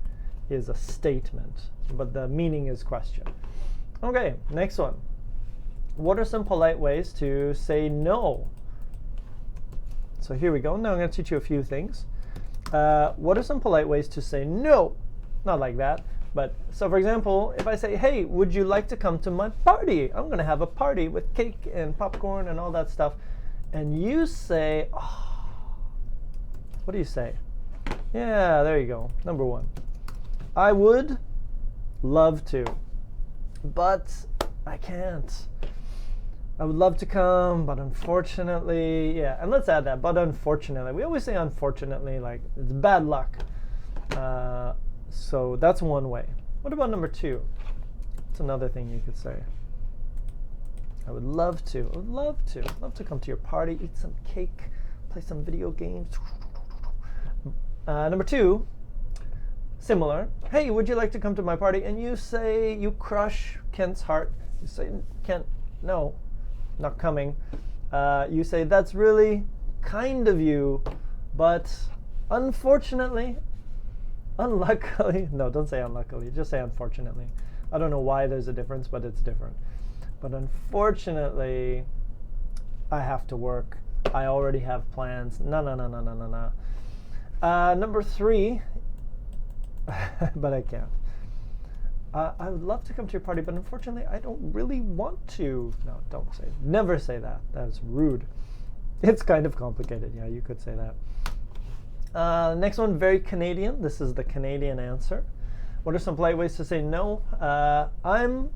is a statement, but the meaning is question. Okay, next one. What are some polite ways to say no? So here we go. Now I'm going to teach you a few things. What are some polite ways to say no? Not like that. But so for example, if I say, hey, would you like to come to my party? I'm going to have a party with cake and popcorn and all that stuff. And you say, oh, what do you say? Yeah, there you go. Number one. I would love to, but I can't. I would love to come, but unfortunately, yeah. And let's add that, but unfortunately. We always say unfortunately, like it's bad luck. So that's one way. What about number two? It's another thing you could say. I would love to. I would love to. Love to come to your party, eat some cake, play some video games. Number two, similar. Hey, would you like to come to my party? And you say, you crush Kent's heart. You say, Kent, no, not coming. You say, that's really kind of you, but Unfortunately, unluckily, no, don't say unluckily, just say unfortunately. I don't know why there's a difference, but it's different. But unfortunately, I have to work. I already have plans. No. Number 3, but I can't. I would love to come to your party, but unfortunately, I don't really want to. No, don't say. Never say that. That's rude. It's kind of complicated. Yeah, you could say that. Next one, very Canadian. This is the Canadian answer. What are some polite ways to say no? I'm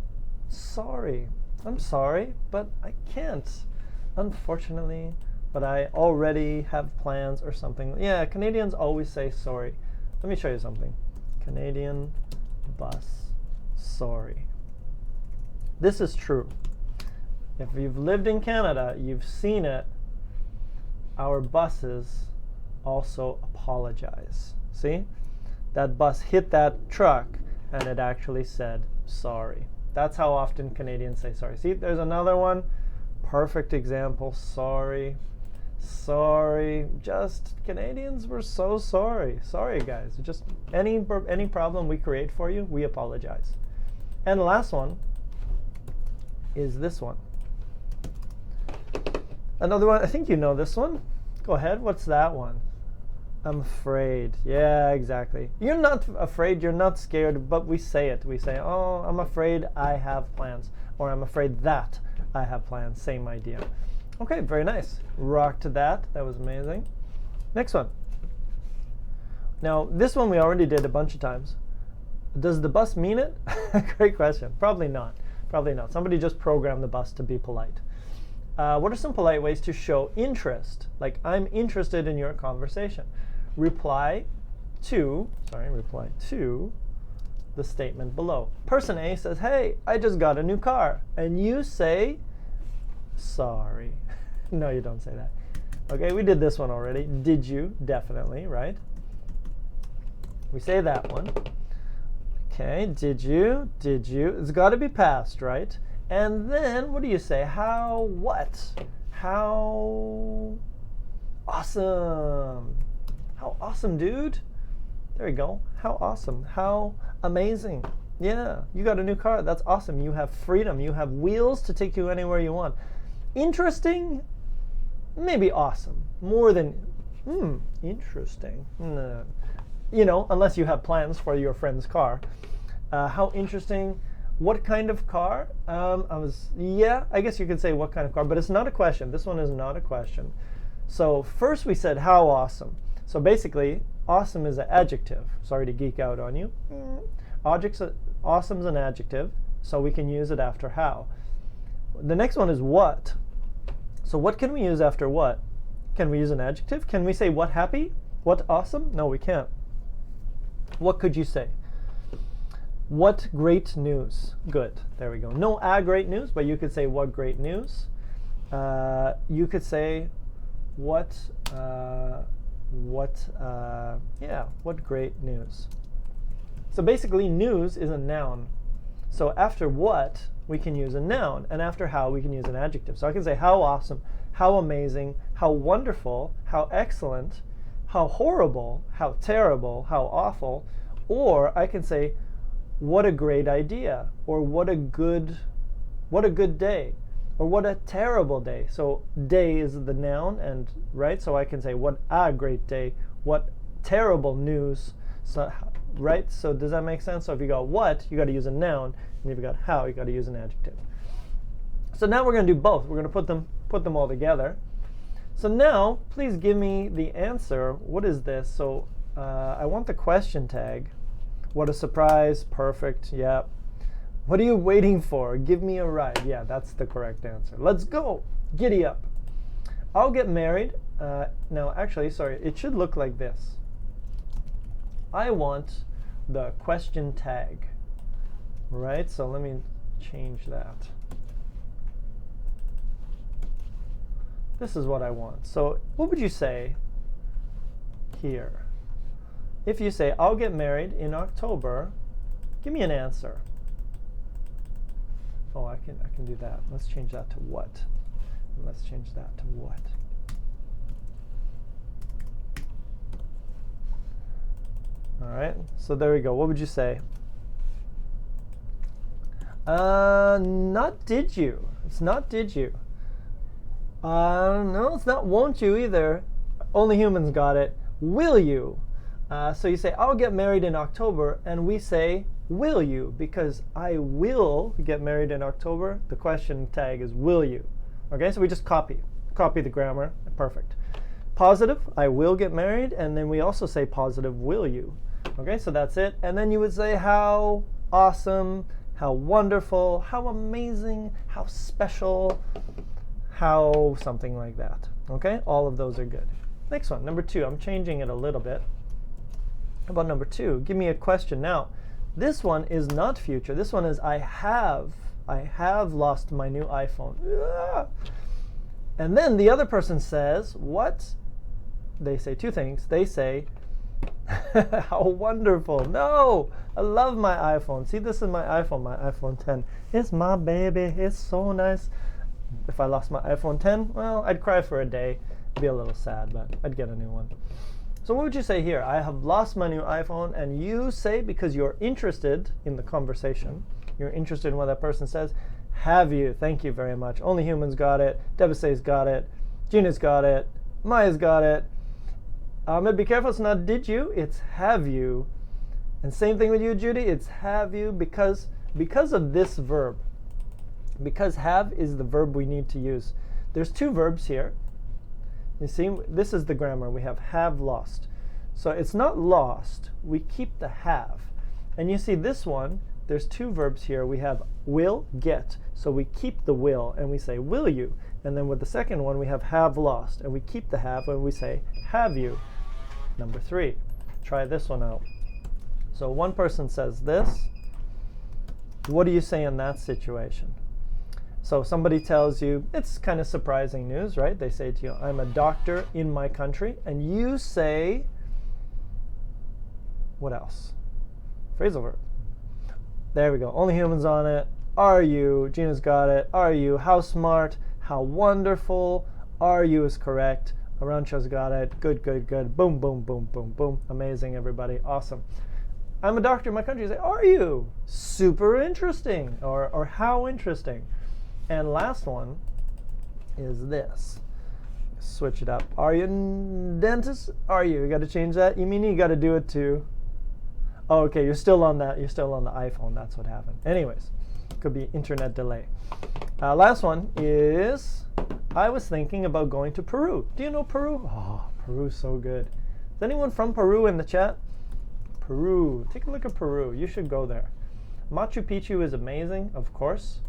sorry. I'm sorry, but I can't. Unfortunately, but I already have plans or something. Yeah, Canadians always say sorry. Let me show you something. Canadian bus, sorry. This is true. If you've lived in Canada, you've seen it. Our buses also apologize. See? That bus hit that truck and it actually said sorry. That's how often Canadians say sorry. See, there's another one. Perfect example. Sorry. Sorry. Just Canadians were so sorry. Sorry, guys. Just any problem we create for you, we apologize. And the last one is this one. Another one. I think you know this one. Go ahead. What's that one? I'm afraid. Yeah, exactly. You're not afraid, you're not scared, but we say it. We say, oh, I'm afraid I have plans. Or I'm afraid that I have plans. Same idea. Okay, very nice. Rocked that. That was amazing. Next one. Now, this one we already did a bunch of times. Does the bus mean it? Great question. Probably not. Probably not. Somebody just programmed the bus to be polite. What are some polite ways to show interest? Like, I'm interested in your conversation. Reply to the statement below. Person A says, hey, I just got a new car. And you say, sorry. No, you don't say that. Okay, we did this one already. Did you? Definitely, right? We say that one. Okay, did you? Did you? It's got to be past, right? And then, what do you say? How what? How awesome. How awesome, dude. There you go. How awesome. How amazing. Yeah, you got a new car. That's awesome. You have freedom. You have wheels to take you anywhere you want. Interesting? Maybe awesome. More than, interesting. No. You know, unless you have plans for your friend's car. How interesting. What kind of car? I guess you could say what kind of car, but it's not a question. This one is not a question. So first we said how awesome. So basically, awesome is an adjective. Sorry to geek out on you. Awesome is an adjective, so we can use it after how. The next one is what. So what can we use after what? Can we use an adjective? Can we say what happy? What awesome? No, we can't. What could you say? What great news. Good. There we go. No great news, but you could say what great news. You could say what great news. So basically news is a noun. So after what, we can use a noun, and after how, we can use an adjective. So I can say how awesome, how amazing, how wonderful, how excellent, how horrible, how terrible, how awful, or I can say what a great idea, or what a good day, or what a terrible day. So day is the noun, and right, so I can say what a great day, what terrible news. So right, so does that make sense? So if you got what, you got to use a noun, and if you got how, you got to use an adjective. So now we're going to do both. We're going to put them all together. So now, please give me the answer. What is this? So I want the question tag. What a surprise. Perfect. Yeah. What are you waiting for? Give me a ride. Yeah, that's the correct answer. Let's go. Giddy up. I'll get married. No, actually, sorry. It should look like this. I want the question tag. Right? So let me change that. This is what I want. So what would you say here? If you say, I'll get married in October, give me an answer. Oh, I can do that. Let's change that to what? And let's change that to what? right, so there we go. What would you say? Not did you. It's not did you. No, it's not won't you either. Only humans got it. Will you? So you say, I'll get married in October, and we say, will you? Because I will get married in October. The question tag is, will you? Okay, so we just copy the grammar. Perfect. Positive, I will get married, and then we also say positive, will you? Okay, so that's it. And then you would say how awesome, how wonderful, how amazing, how special, how something like that. Okay, all of those are good. Next one, number 2. I'm changing it a little bit. How about number 2? Give me a question. Now, this one is not future. This one is I have lost my new iPhone. And then the other person says, what? They say 2 things. They say, how wonderful. No, I love my iPhone. See, this is my iPhone 10. It's my baby. It's so nice. If I lost my iPhone 10, well, I'd cry for a day. It'd be a little sad, but I'd get a new one. So what would you say here? I have lost my new iPhone, and you say, because you're interested in the conversation, you're interested in what that person says, have you? Thank you very much. Only humans got it. Devastate's got it. Gina's got it. Maya's got it. But be careful, it's not did you, it's have you. And same thing with you, Judy, it's have you, because of this verb. Because have is the verb we need to use. There's 2 verbs here. You see, this is the grammar. We have lost. So it's not lost. We keep the have. And you see this one, there's 2 verbs here. We have will, get. So we keep the will, and we say, will you? And then with the second one, we have lost. And we keep the have, and we say, have you? Number 3. Try this one out. So one person says this. What do you say in that situation? So somebody tells you, it's kind of surprising news, right? They say to you, I'm a doctor in my country. And you say, what else? Phrasal verb. There we go. Only humans on it. Are you? Gina's got it. Are you? How smart. How wonderful. Are you is correct. Arancha's got it. Good, good, good. Boom, boom, boom, boom, boom. Amazing, everybody. Awesome. I'm a doctor in my country. You say, are you? Super interesting. Or how interesting. And last one is this. Switch it up. Are you a dentist? Are you? You got to change that. You mean you got to do it too? Oh, okay, you're still on that. You're still on the iPhone. That's what happened. Anyways, could be internet delay. Last one is, I was thinking about going to Peru. Do you know Peru? Oh, Peru's so good. Is anyone from Peru in the chat? Peru. Take a look at Peru. You should go there. Machu Picchu is amazing, of course.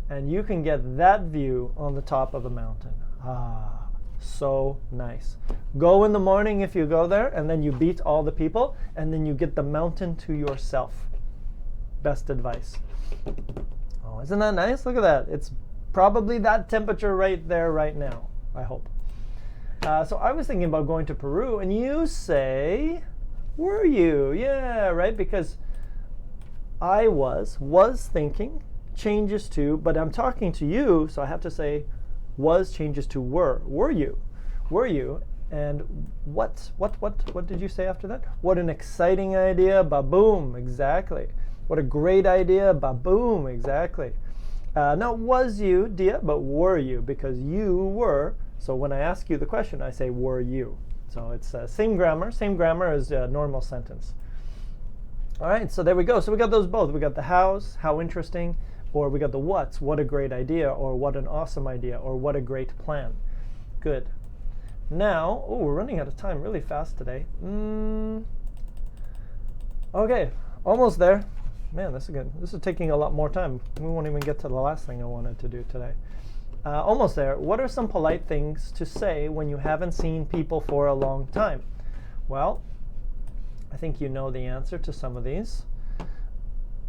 And you can get that view on the top of a mountain. Ah, so nice. Go in the morning if you go there, and then you beat all the people, and then you get the mountain to yourself. Best advice. Oh, isn't that nice? Look at that. It's probably that temperature right there right now, I hope. So I was thinking about going to Peru, and you say, were you? Yeah, right? Because I was thinking, changes to, but I'm talking to you, so I have to say was changes to were. Were you? Were you? And what did you say after that? What an exciting idea, ba-boom, exactly. What a great idea, ba-boom, exactly. Not was you, Dia, but were you, because you were. So when I ask you the question, I say were you. So it's same grammar as a normal sentence. All right, so there we go. So we got those both. We got the hows, how interesting, or we got the what's, what a great idea, or what an awesome idea, or what a great plan. Good. Now, oh, we're running out of time really fast today. Okay, almost there. Man, this is good. This is taking a lot more time. We won't even get to the last thing I wanted to do today. Almost there. What are some polite things to say when you haven't seen people for a long time? Well, I think you know the answer to some of these.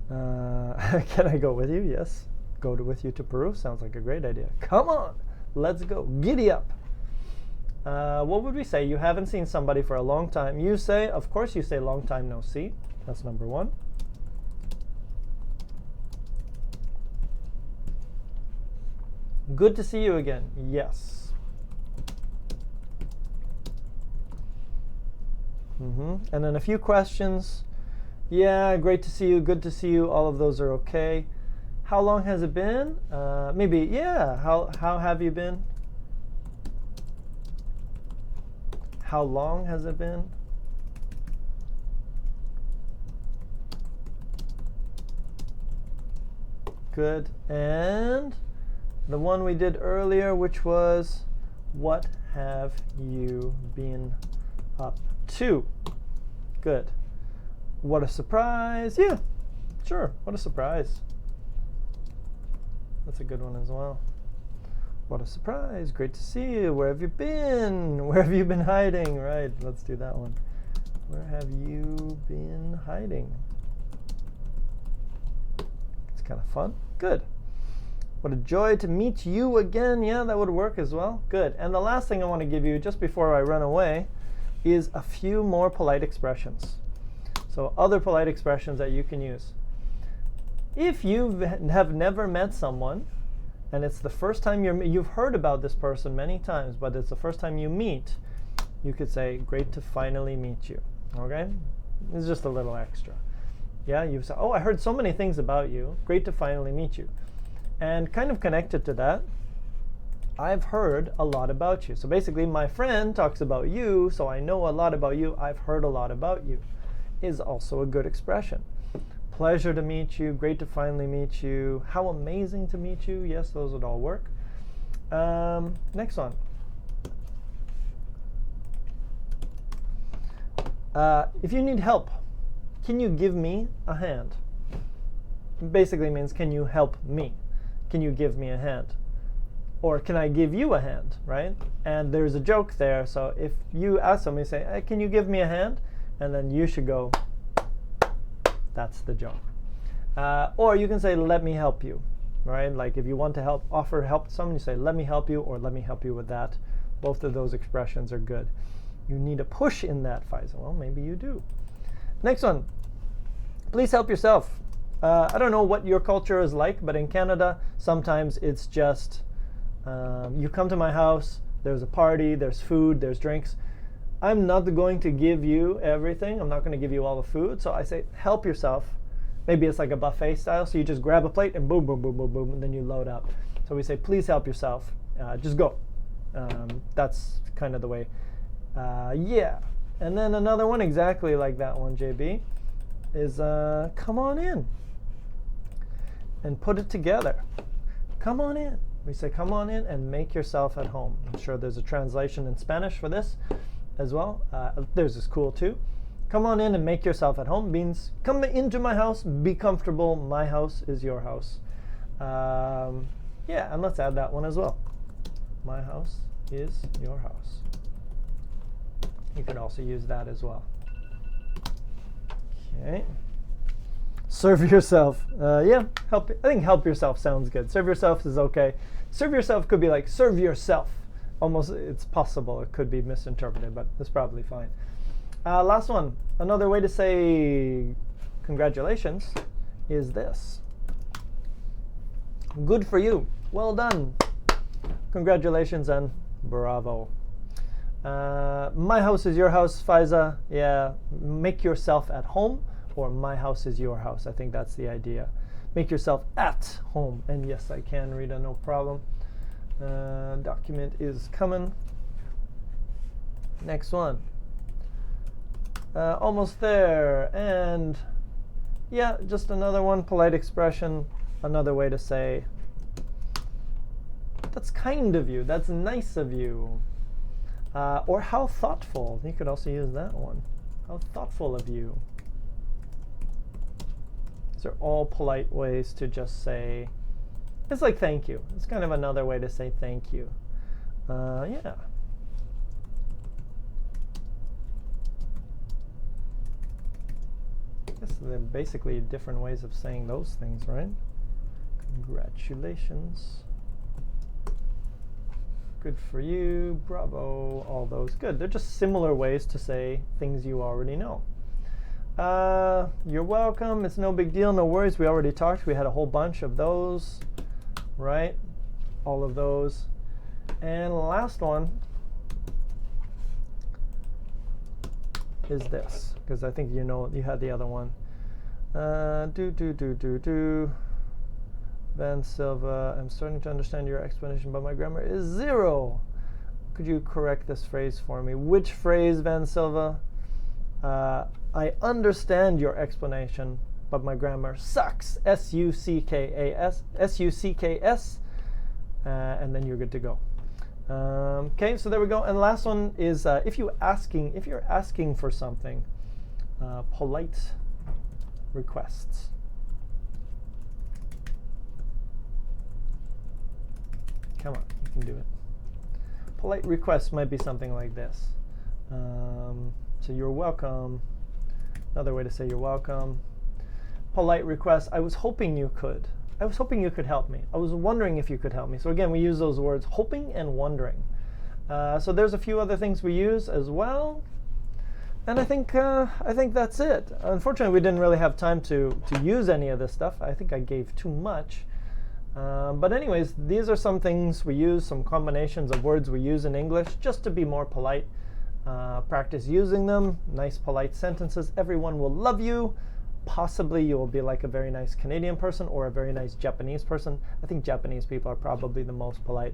Can I go with you? Yes. Go with you to Peru? Sounds like a great idea. Come on, let's go. Giddy up. What would we say? You haven't seen somebody for a long time. You say, of course you say long time no see. That's number 1. Good to see you again. Yes. And then a few questions. Yeah, great to see you, good to see you. All of those are okay. How long has it been? Maybe, yeah, how have you been? How long has it been? Good. And the one we did earlier, which was, what have you been up to? Good. What a surprise. Yeah, sure. What a surprise. That's a good one as well. What a surprise. Great to see you. Where have you been? Where have you been hiding? Right, let's do that one. Where have you been hiding? It's kind of fun. Good. What a joy to meet you again. Yeah, that would work as well. Good. And the last thing I want to give you just before I run away is a few more polite expressions. So other polite expressions that you can use. If you have never met someone, and it's the first time you've heard about this person many times, but it's the first time you meet, you could say, great to finally meet you. Okay? It's just a little extra. Yeah, you've said, oh, I heard so many things about you. Great to finally meet you. And kind of connected to that, I've heard a lot about you. So basically, my friend talks about you, so I know a lot about you. I've heard a lot about you is also a good expression. Pleasure to meet you. Great to finally meet you. How amazing to meet you. Yes, those would all work. Next one. If you need help, can you give me a hand? Basically means, can you help me? Can you give me a hand? Or can I give you a hand, right? And there's a joke there. So if you ask somebody, say, hey, can you give me a hand? And then you should go, that's the joke. Or you can say, let me help you, right? Like if you want to offer help to someone, you say, let me help you, or let me help you with that. Both of those expressions are good. You need a push in that, Faisal. Well, maybe you do. Next one. Please help yourself. I don't know what your culture is like, but in Canada, sometimes it's just, you come to my house, there's a party, there's food, there's drinks. I'm not going to give you everything. I'm not going to give you all the food. So I say, help yourself. Maybe it's like a buffet style. So you just grab a plate and boom, boom, boom, boom, boom, and then you load up. So we say, please help yourself. Just go. That's kind of the way. Yeah. And then another one exactly like that one, JB, is come on in and put it together. Come on in. We say, come on in and make yourself at home. I'm sure there's a translation in Spanish for this as well. There's this cool too. Come on in and make yourself at home means come into my house, be comfortable. My house is your house. Yeah, and let's add that one as well. My house is your house. You could also use that as well. Okay. Serve yourself. Yeah, help. I think help yourself sounds good. Serve yourself is okay. Serve yourself could be like serve yourself. Almost, it's possible it could be misinterpreted, but it's probably fine. Last one. Another way to say congratulations is this. Good for you. Well done. Congratulations and bravo. My house is your house, Faiza. Yeah, make yourself at home, or my house is your house. I think that's the idea. Make yourself at home. And yes, I can, Rita, no problem. Document is coming. Next one. Almost there. And yeah, just another one, polite expression. Another way to say, that's kind of you. That's nice of you. Or how thoughtful. You could also use that one. How thoughtful of you. These are all polite ways to just say, it's like thank you. It's kind of another way to say thank you. Yeah. I guess they're basically different ways of saying those things, right? Congratulations. Good for you. Bravo. All those. Good. They're just similar ways to say things you already know. You're welcome. It's no big deal. No worries. We already talked. We had a whole bunch of those. Right? All of those. And last one. is this, because I think you know you had the other one. Van Silva, I'm starting to understand your explanation, but my grammar is 0. Could you correct this phrase for me? Which phrase, Van Silva? I understand your explanation, but my grammar sucks. S-U-C-K-A-S, S-U-C-K-S, and then you're good to go. Okay, so there we go. And the last one is if you're asking for something, polite requests. Come on, you can do it. Polite requests might be something like this. So you're welcome. Another way to say you're welcome. Polite request. I was hoping you could. I was hoping you could help me. I was wondering if you could help me. So again, we use those words, hoping and wondering. So there's a few other things we use as well. And I think that's it. Unfortunately, we didn't really have time to use any of this stuff. I think I gave too much. But anyways, these are some things we use, some combinations of words we use in English just to be more polite. Practice using them. Nice, polite sentences. Everyone will love you. Possibly you will be like a very nice Canadian person or a very nice Japanese person. I think Japanese people are probably the most polite.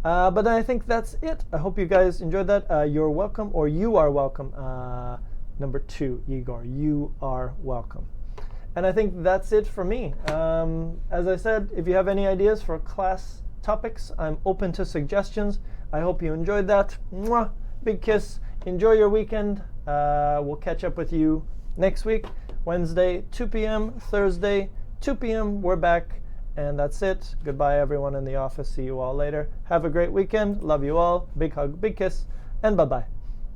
But I think that's it. I hope you guys enjoyed that. You're welcome, or you are welcome. Number 2, Igor, you are welcome. And I think that's it for me. As I said, if you have any ideas for class topics, I'm open to suggestions. I hope you enjoyed that. Mwah! Big kiss. Enjoy your weekend. We'll catch up with you next week. Wednesday, 2 p.m. Thursday, 2 p.m. We're back. And that's it. Goodbye, everyone in the office. See you all later. Have a great weekend. Love you all. Big hug, big kiss, and bye-bye.